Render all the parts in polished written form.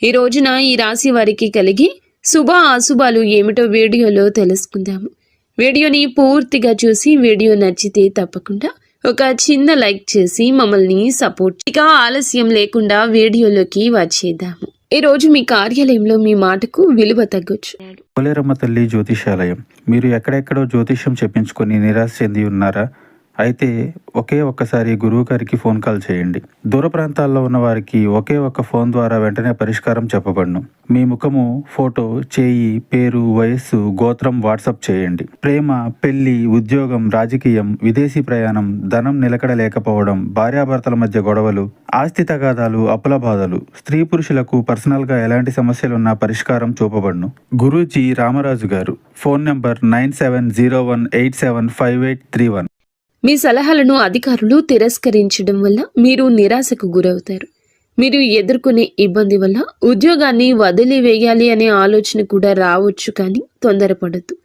ఈ రోజున ఈ రాశి వారికి కలిగి శుభ అశుభాలు ఏమిటో వీడియోలో తెలుసుకుందాము. వీడియోని పూర్తిగా చూసి వీడియో నచ్చితే తప్పకుండా ఒక చిన్న లైక్ చేసి మమ్మల్ని సపోర్ట్. ఇక ఆలస్యం లేకుండా వీడియోలోకి వచ్చేద్దాము. ఈ రోజు మీ కార్యాలయంలో మీ మాటకు విలువ తగ్గొచ్చు. పోలేరమ్మ తల్లి జ్యోతిషాలయం. మీరు ఎక్కడెక్కడో జ్యోతిష్యం చెప్పించుకొని నిరాశ చెంది ఉన్నారా? అయితే ఒక్కసారి గురువు గారికి ఫోన్ కాల్ చేయండి. దూర ప్రాంతాల్లో ఉన్న వారికి ఒక్క ఫోన్ ద్వారా వెంటనే పరిష్కారం చెప్పబడును. మీ ముఖము, ఫోటో, చేయి, పేరు, వయస్సు, గోత్రం వాట్సాప్ చేయండి. ప్రేమ, పెళ్లి, ఉద్యోగం, రాజకీయం, విదేశీ ప్రయాణం, ధనం నిలకడ లేకపోవడం, భార్యాభర్తల మధ్య గొడవలు, ఆస్తి తగాదాలు, అప్పుల బాధలు, స్త్రీ పురుషులకు పర్సనల్ గా ఎలాంటి సమస్యలున్నా పరిష్కారం చూపబడును. గురూజీ రామరాజు గారు. Phone number 9701875831. మీ సలహాలను అధికారులు తిరస్కరించడం వల్ల మీరు నిరాశకు గురవుతారు. మీరు ఎదుర్కొనే ఇబ్బంది వల్ల ఉద్యోగాన్ని వదిలివేయాలి అనే ఆలోచన కూడా రావచ్చు, కానీ తొందరపడద్దు.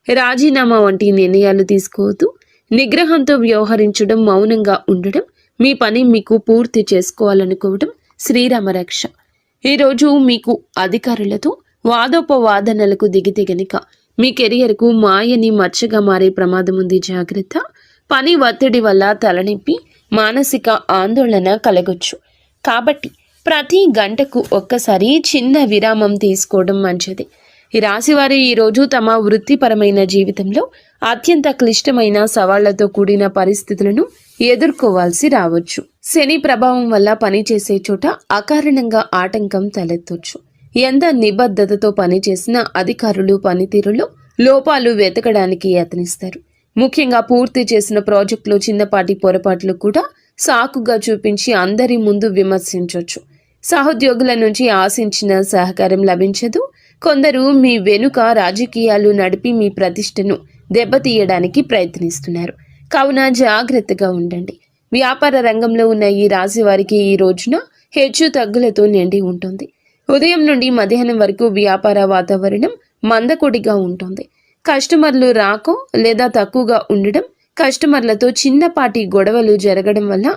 రాజీనామా వంటి నిర్ణయాలు తీసుకోవద్దు. నిగ్రహంతో వ్యవహరించడం, మౌనంగా ఉండడం, మీ పని మీకు పూర్తి చేసుకోవాలనుకోవడం శ్రీరామరక్ష. ఈరోజు మీకు అధికారులతో వాదోపవాదనలకు దిగితే గనుక మీ కెరియర్కు మాయని మచ్చగా మారే ప్రమాదం ఉంది. జాగ్రత్త. పని ఒత్తిడి వల్ల తలనొప్పి, మానసిక ఆందోళన కలగొచ్చు. కాబట్టి ప్రతి గంటకు ఒక్కసారి చిన్న విరామం తీసుకోవడం మంచిది. ఈ రాశివారు ఈరోజు తమ వృత్తిపరమైన జీవితంలో అత్యంత క్లిష్టమైన సవాళ్లతో కూడిన పరిస్థితులను ఎదుర్కోవాల్సి రావచ్చు. శని ప్రభావం వల్ల పనిచేసే చోట అకారణంగా ఆటంకం తలెత్తొచ్చు. ఎంత నిబద్ధతతో పనిచేసిన అధికారులు పనితీరులో లోపాలు వెతకడానికి యత్నిస్తారు. ముఖ్యంగా పూర్తి చేసిన ప్రాజెక్టులో చిన్నపాటి పొరపాట్లు కూడా సాకుగా చూపించి అందరి ముందు విమర్శించవచ్చు. సహోద్యోగుల నుంచి ఆశించిన సహకారం లభించదు. కొందరు మీ వెనుక రాజకీయాలు నడిపి మీ ప్రతిష్టను దెబ్బతీయడానికి ప్రయత్నిస్తున్నారు. కావున జాగ్రత్తగా ఉండండి. వ్యాపార రంగంలో ఉన్న ఈ రాశి వారికి ఈ రోజున హెచ్చు తగ్గులతో నిండి ఉంటుంది. ఉదయం నుండి మధ్యాహ్నం వరకు వ్యాపార వాతావరణం మందకొడిగా ఉంటుంది. కస్టమర్లు రాకో లేదా తక్కువగా ఉండడం, కస్టమర్లతో చిన్నపాటి గొడవలు జరగడం వల్ల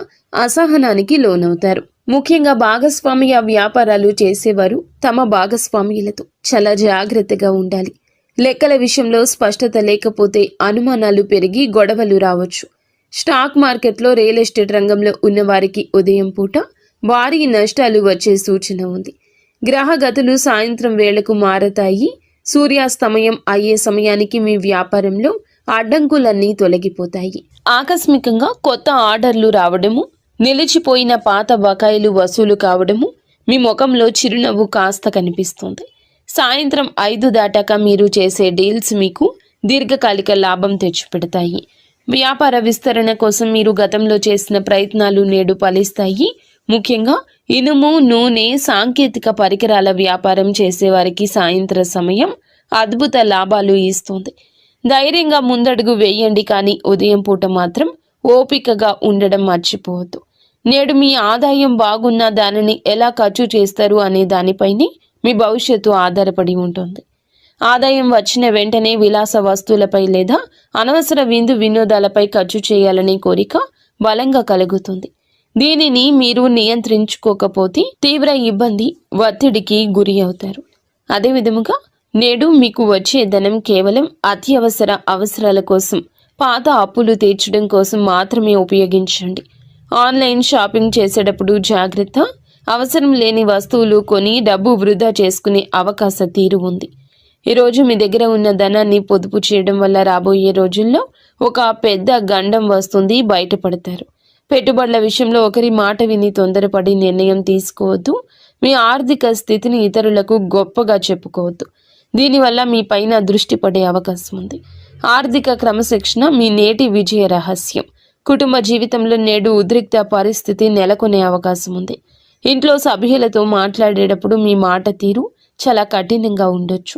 అసహనానికి లోనవుతారు. ముఖ్యంగా భాగస్వామ్య వ్యాపారాలు చేసేవారు తమ భాగస్వామ్యులతో చాలా జాగ్రత్తగా ఉండాలి. లెక్కల విషయంలో స్పష్టత లేకపోతే అనుమానాలు పెరిగి గొడవలు రావచ్చు. స్టాక్ మార్కెట్లో, రియల్ ఎస్టేట్ రంగంలో ఉన్న వారికి ఉదయం పూట భారీ నష్టాలు వచ్చే సూచన ఉంది. గ్రహగతులు సాయంత్రం వేళకు మారతాయి. సూర్యాస్తమయం అయ్యే సమయానికి మీ వ్యాపారంలో అడ్డంకులన్నీ తొలగిపోతాయి. ఆకస్మికంగా కొత్త ఆర్డర్లు రావడము, నిలిచిపోయిన పాత బకాయిలు వసూలు కావడము, మీ ముఖంలో చిరునవ్వు కాస్త కనిపిస్తుంది. సాయంత్రం 5 దాటాక మీరు చేసే డీల్స్ మీకు దీర్ఘకాలిక లాభం తెచ్చిపెడతాయి. వ్యాపార విస్తరణ కోసం మీరు గతంలో చేసిన ప్రయత్నాలు నేడు ఫలిస్తాయి. ముఖ్యంగా ఇనుము, నూనె, సాంకేతిక పరికరాల వ్యాపారం చేసేవారికి సాయంత్ర సమయం అద్భుత లాభాలు ఇస్తుంది. ధైర్యంగా ముందడుగు వేయండి, కానీ ఉదయం పూట మాత్రం ఓపికగా ఉండడం మర్చిపోవద్దు. నేడు మీ ఆదాయం బాగున్నా దానిని ఎలా ఖర్చు చేస్తారు అనే దానిపైనే మీ భవిష్యత్తు ఆధారపడి ఉంటుంది. ఆదాయం వచ్చిన వెంటనే విలాస వస్తువులపై లేదా అనవసర విందు వినోదాలపై ఖర్చు చేయాలనే కోరిక బలంగా కలుగుతుంది. దీనిని మీరు నియంత్రించుకోకపోతే తీవ్ర ఇబ్బంది, ఒత్తిడికి గురి అవుతారు. అదే విధముగా నేడు మీకు వచ్చే ధనం కేవలం అత్యవసర అవసరాల కోసం, పాత అప్పులు తీర్చడం కోసం మాత్రమే ఉపయోగించండి. ఆన్లైన్ షాపింగ్ చేసేటప్పుడు జాగ్రత్త. అవసరం లేని వస్తువులు కొని డబ్బు వృధా చేసుకునే అవకాశ తీరు ఉంది. ఈరోజు మీ దగ్గర ఉన్న ధనాన్ని పొదుపు చేయడం వల్ల రాబోయే రోజుల్లో ఒక పెద్ద గండం వస్తుంది, బయటపడతారు. పెట్టుబడుల విషయంలో ఒకరి మాట విని తొందరపడి నిర్ణయం తీసుకోవద్దు. మీ ఆర్థిక స్థితిని ఇతరులకు గొప్పగా చెప్పుకోవద్దు. దీనివల్ల మీ పైన దృష్టి పడే అవకాశం ఉంది. ఆర్థిక క్రమశిక్షణ మీ నేటి విజయ రహస్యం. కుటుంబ జీవితంలో నేడు ఉద్రిక్త పరిస్థితి నెలకొనే అవకాశం ఉంది. ఇంట్లో సభ్యులతో మాట్లాడేటప్పుడు మీ మాట తీరు చాలా కఠినంగా ఉండొచ్చు.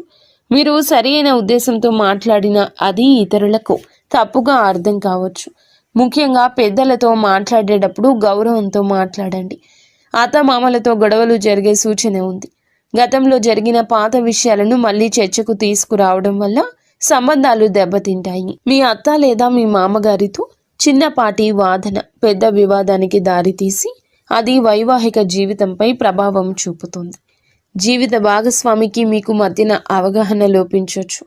మీరు సరైన ఉద్దేశంతో మాట్లాడినా అది ఇతరులకు తప్పుగా అర్థం కావచ్చు. ముఖ్యంగా పెద్దలతో మాట్లాడేటప్పుడు గౌరవంతో మాట్లాడండి. అత్తమామలతో గొడవలు జరిగే సూచన ఉంది. గతంలో జరిగిన పాత విషయాలను మళ్ళీ చర్చకు తీసుకురావడం వల్ల సంబంధాలు దెబ్బతింటాయి. మీ అత్త లేదా మీ మామగారితో చిన్నపాటి వాదన పెద్ద వివాదానికి దారితీసి అది వైవాహిక జీవితంపై ప్రభావం చూపుతుంది. జీవిత భాగస్వామికి మీకు మధ్యన అవగాహన లోపించవచ్చు.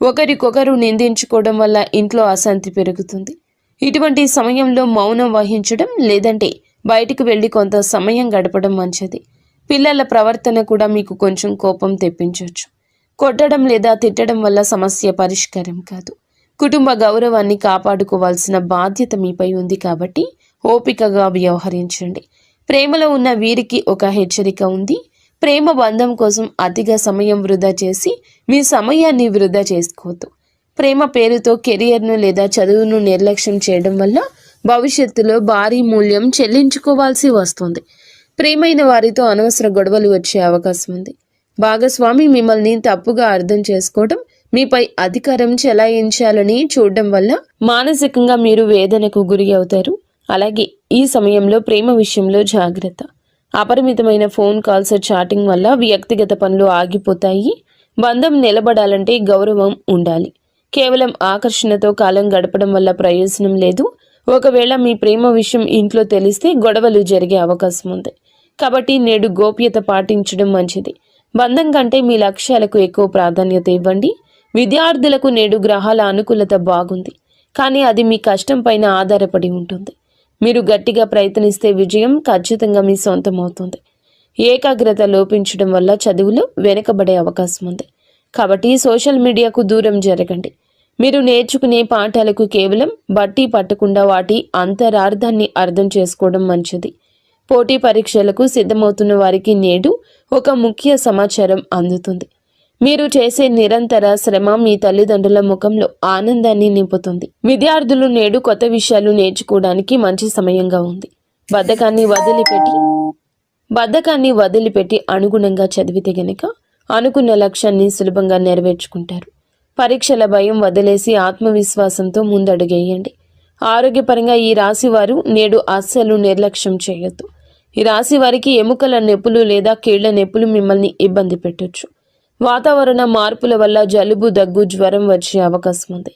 ఒకరికొకరు నిందించుకోవడం వల్ల ఇంట్లో అశాంతి పెరుగుతుంది. ఇటువంటి సమయంలో మౌనం వహించడం లేదంటే బయటికి వెళ్ళి కొంత సమయం గడపడం మంచిది. పిల్లల ప్రవర్తన కూడా మీకు కొంచెం కోపం తెప్పించవచ్చు. కొట్టడం లేదా తిట్టడం వల్ల సమస్య పరిష్కారం కాదు. కుటుంబ గౌరవాన్ని కాపాడుకోవాల్సిన బాధ్యత మీపై ఉంది కాబట్టి ఓపికగా వ్యవహరించండి. ప్రేమలో ఉన్న వీరికి ఒక హెచ్చరిక ఉంది. ప్రేమ బంధం కోసం అతిగా సమయం వృధా చేసి మీ సమయాన్ని వృధా చేసుకోవద్దు. ప్రేమ పేరుతో కెరియర్ను లేదా చదువును నిర్లక్ష్యం చేయడం వల్ల భవిష్యత్తులో భారీ మూల్యం చెల్లించుకోవాల్సి వస్తుంది. ప్రియమైన వారితో అనవసర గొడవలు వచ్చే అవకాశం ఉంది. భాగస్వామి మిమ్మల్ని తప్పుగా అర్థం చేసుకోవడం, మీపై అధికారం చెలాయించాలని చూడడం వల్ల మానసికంగా మీరు వేదనకు గురి అవుతారు. అలాగే ఈ సమయంలో ప్రేమ విషయంలో జాగ్రత్త. అపరిమితమైన ఫోన్ కాల్స్, చాటింగ్ వల్ల వ్యక్తిగత పనులు ఆగిపోతాయి. బంధం నిలబడాలంటే గౌరవం ఉండాలి. కేవలం ఆకర్షణతో కాలం గడపడం వల్ల ప్రయోజనం లేదు. ఒకవేళ మీ ప్రేమ విషయం ఇంట్లో తెలిస్తే గొడవలు జరిగే అవకాశం ఉంది. కాబట్టి నేడు గోప్యత పాటించడం మంచిది. బంధం కంటే మీ లక్ష్యాలకు ఎక్కువ ప్రాధాన్యత ఇవ్వండి. విద్యార్థులకు నేడు గ్రహాల అనుకూలత బాగుంది, కానీ అది మీ కష్టం పైన ఆధారపడి ఉంటుంది. మీరు గట్టిగా ప్రయత్నిస్తే విజయం ఖచ్చితంగా మీ సొంతం అవుతుంది. ఏకాగ్రత లోపించడం వల్ల చదువులో వెనుకబడే అవకాశం ఉంది. కాబట్టి సోషల్ మీడియాకు దూరం జరగండి. మీరు నేర్చుకునే పాఠాలకు కేవలం బట్టి పట్టకుండా వాటి అంతరార్థాన్ని అర్థం చేసుకోవడం మంచిది. పోటీ పరీక్షలకు సిద్ధమవుతున్న వారికి నేడు ఒక ముఖ్య సమాచారం అందుతుంది. మీరు చేసే నిరంతర శ్రమ మీ తల్లిదండ్రుల ముఖంలో ఆనందాన్ని నింపుతుంది. విద్యార్థులు నేడు కొత్త విషయాలు నేర్చుకోవడానికి మంచి సమయంగా ఉంది. బద్ధకాన్ని వదిలిపెట్టి అనుగుణంగా చదివితే గనుక అనుకున్న లక్ష్యాన్ని సులభంగా నెరవేర్చుకుంటారు. పరీక్షల భయం వదిలేసి ఆత్మవిశ్వాసంతో ముందడుగేయండి. ఆరోగ్యపరంగా ఈ రాశి వారు నేడు అస్సలు నిర్లక్ష్యం చేయొద్దు. ఈ రాశి వారికి ఎముకల నొప్పులు లేదా కీళ్ల నొప్పులు మిమ్మల్ని ఇబ్బంది పెట్టొచ్చు. వాతావరణ మార్పుల వల్ల జలుబు, దగ్గు, జ్వరం వచ్చే అవకాశం ఉంది.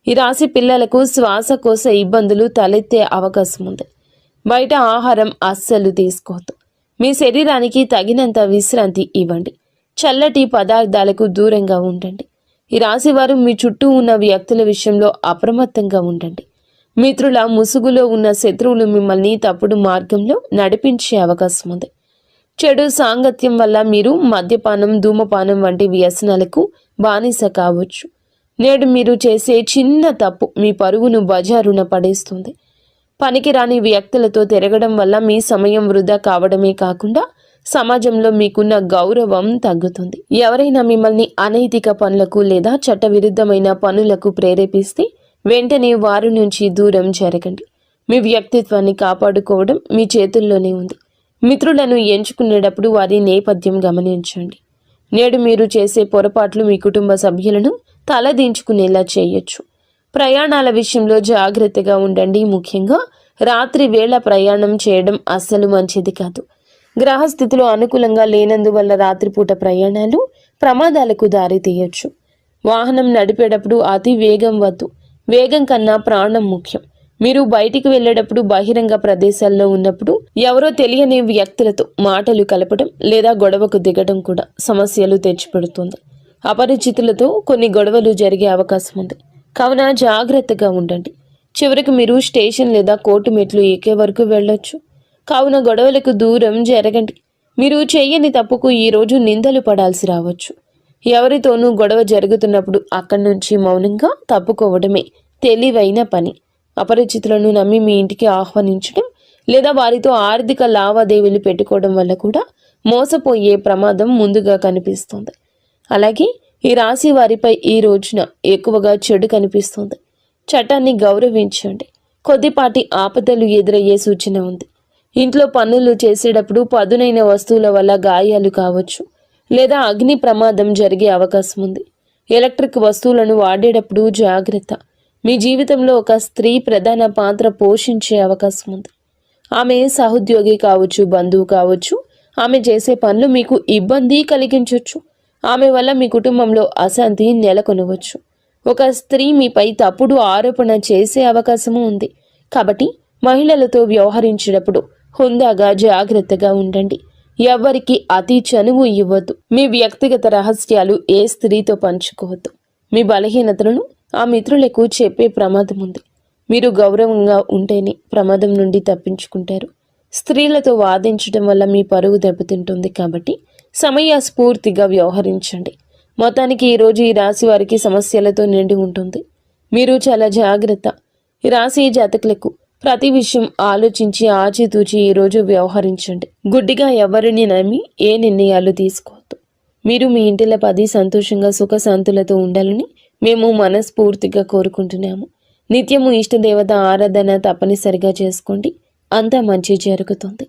ఈ రాశి పిల్లలకు శ్వాసకోశ ఇబ్బందులు తలెత్తే అవకాశం ఉంది. బయట ఆహారం అస్సలు తీసుకోవద్దు. మీ శరీరానికి తగినంత విశ్రాంతి ఇవ్వండి. చల్లటి పదార్థాలకు దూరంగా ఉండండి. ఈ రాశివారు మీ చుట్టూ ఉన్న వ్యక్తుల విషయంలో అప్రమత్తంగా ఉండండి. మిత్రుల ముసుగులో ఉన్న శత్రువులు మిమ్మల్ని తప్పుడు మార్గంలో నడిపించే అవకాశం ఉంది. చెడు సాంగత్యం వల్ల మీరు మద్యపానం, ధూమపానం వంటి వ్యసనాలకు బానిస కావచ్చు. నేడు మీరు చేసే చిన్న తప్పు మీ పరువును బజారున పడేస్తుంది. పనికిరాని వ్యక్తులతో తిరగడం వల్ల మీ సమయం వృధా కావడమే కాకుండా సమాజంలో మీకున్న గౌరవం తగ్గుతుంది. ఎవరైనా మిమ్మల్ని అనైతిక పనులకు లేదా చట్టవిరుద్ధమైన పనులకు ప్రేరేపిస్తే వెంటనే వారి నుంచి దూరం జరగండి. మీ వ్యక్తిత్వాన్ని కాపాడుకోవడం మీ చేతుల్లోనే ఉంది. మిత్రులను ఎంచుకునేటప్పుడు వారి నేపథ్యం గమనించండి. నేడు మీరు చేసే పొరపాట్లు మీ కుటుంబ సభ్యులను తలదించుకునేలా చేయొచ్చు. ప్రయాణాల విషయంలో జాగ్రత్తగా ఉండండి. ముఖ్యంగా రాత్రి వేళ ప్రయాణం చేయడం అస్సలు మంచిది కాదు. గ్రహస్థితిలో అనుకూలంగా లేనందువల్ల రాత్రిపూట ప్రయాణాలు ప్రమాదాలకు దారితీయొచ్చు. వాహనం నడిపేటప్పుడు అతి వేగం వద్దు. వేగం కన్నా ప్రాణం ముఖ్యం. మీరు బయటికి వెళ్ళేటప్పుడు బహిరంగ ప్రదేశాల్లో ఉన్నప్పుడు ఎవరో తెలియని వ్యక్తులతో మాటలు కలపడం లేదా గొడవకు దిగడం కూడా సమస్యలు తెచ్చిపెడుతుంది. అపరిచితులతో కొన్ని గొడవలు జరిగే అవకాశం ఉంది. కావున జాగ్రత్తగా ఉండండి. చివరికి మీరు స్టేషన్ లేదా కోర్టు మెట్లు ఎక్కే వరకు వెళ్ళొచ్చు. కావున గొడవలకు దూరం జరగండి. మీరు చేయని తప్పుకు ఈరోజు నిందలు పడాల్సి రావచ్చు. ఎవరితోనూ గొడవ జరుగుతున్నప్పుడు అక్కడి నుంచి మౌనంగా తప్పుకోవడమే తెలివైన పని. అపరిచితులను నమ్మి మీ ఇంటికి ఆహ్వానించడం లేదా వారితో ఆర్థిక లావాదేవీలు పెట్టుకోవడం వల్ల కూడా మోసపోయే ప్రమాదం ముందుగా కనిపిస్తుంది. అలాగే ఈ రాశి వారిపై ఈ రోజున ఎక్కువగా చెడు కనిపిస్తుంది. చట్టాన్ని గౌరవించండి. కొద్దిపాటి ఆపదలు ఎదురయ్యే సూచన ఉంది. ఇంట్లో పనులు చేసేటప్పుడు పదునైన వస్తువుల వల్ల గాయాలు కావచ్చు లేదా అగ్ని ప్రమాదం జరిగే అవకాశం ఉంది. ఎలక్ట్రిక్ వస్తువులను వాడేటప్పుడు జాగ్రత్త. మీ జీవితంలో ఒక స్త్రీ ప్రధాన పాత్ర పోషించే అవకాశం ఉంది. ఆమె సహోద్యోగి కావచ్చు, బంధువు కావచ్చు. ఆమె చేసే పనులు మీకు ఇబ్బంది కలిగించవచ్చు. ఆమె వల్ల మీ కుటుంబంలో అశాంతి నెలకొనవచ్చు. ఒక స్త్రీ మీపై తప్పుడు ఆరోపణ చేసే అవకాశము ఉంది. కాబట్టి మహిళలతో వ్యవహరించేటప్పుడు హుందాగా జాగ్రత్తగా ఉండండి. ఎవరికి అతి చనువు ఇవ్వద్దు. మీ వ్యక్తిగత రహస్యాలు ఏ స్త్రీతో పంచుకోవద్దు. మీ బలహీనతలను ఆ మిత్రులకు చెప్పే ప్రమాదం ఉంది. మీరు గౌరవంగా ఉంటేనే ప్రమాదం నుండి తప్పించుకుంటారు. స్త్రీలతో వాదించడం వల్ల మీ పరువు దెబ్బతింటుంది కాబట్టి సమయస్ఫూర్తిగా వ్యవహరించండి. మొత్తానికి ఈరోజు ఈ రాశి వారికి సమస్యలతో నిండి ఉంటుంది. మీరు చాలా జాగ్రత్త. ఈ రాశి జాతకులకు ప్రతి విషయం ఆలోచించి ఆచితూచి ఈరోజు వ్యవహరించండి. గుడ్డిగా ఎవరిని నమ్మి ఏ నిర్ణయాలు తీసుకోవద్దు. మీరు మీ ఇంటిలో 10 సంతోషంగా సుఖశాంతులతో ఉండాలని మేము మనస్ఫూర్తిగా కోరుకుంటున్నాము. నిత్యము ఇష్టదేవత ఆరాధన తప్పనిసరిగా చేసుకోండి. అంతా మంచి జరుగుతుంది.